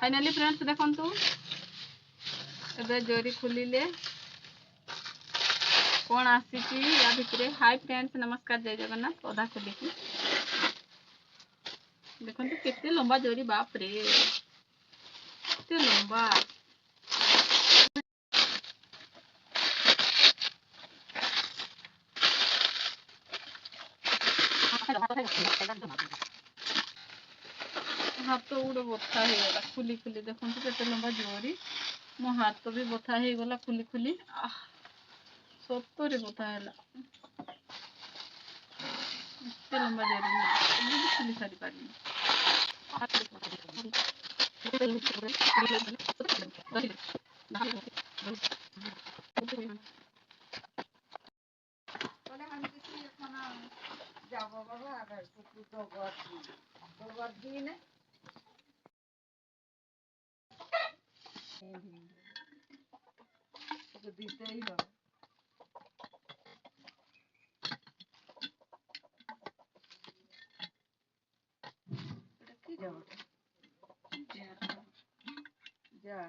Finally friends देखंतु एबे जोरी खुलिले कौन आसी या भितर। हाय फ्रेंड्स नमस्कार जय जगन्नाथ। अधा खोलिकी देखंतु केते लंबा जोरी, बाप रे केते लंबा। हाथ तो गोटे बथा हो गला खुली खुली। देखंतु केते लंबा जोरी, मो हाथ भी बथा हो गला खुली खुली। सतरे बथा है एते लंबा जोरी खुली सारी पारि। जा